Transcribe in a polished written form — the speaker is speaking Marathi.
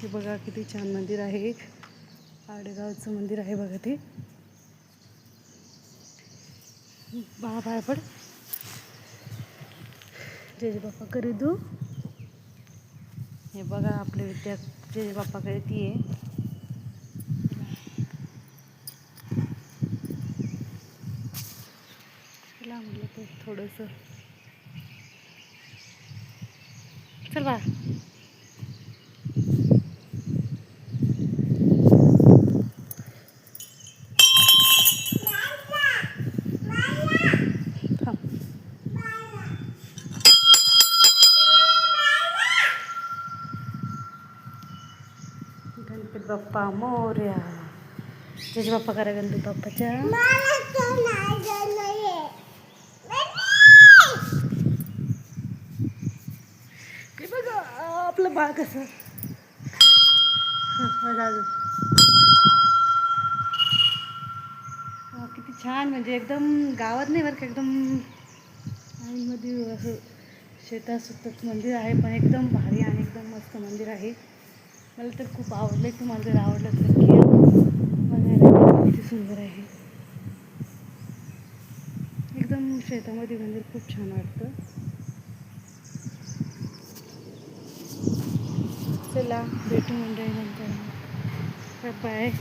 हे बघा किती छान मंदिर आहे. आडगावचं मंदिर आहे बघा ते. बाळा पाया पड. जय बाप्पा करी दू. हे बघा आपले विद्या जय बाप्पाकडे ती आहे. तिला म्हटलं तर थोडंसं चल बा. गणपती बाप्पा मोरया. जय बाप्पा करा गणपती बाप्पाच्या. ते बघा आपलं बाळ कसं किती छान, म्हणजे एकदम गावात नाही बरं का, एकदम मध्ये असं शेतासुद्धा मंदिर आहे, पण एकदम भारी आणि एकदम मस्त मंदिर आहे. मला तर खूप आवडलं. तुम्हाला जर आवडलं तर बघायला किती सुंदर आहे. एकदम शेतामध्ये मंदिर खूप छान वाटतं. चला भेटू मंडळी नंतर. Bye bye.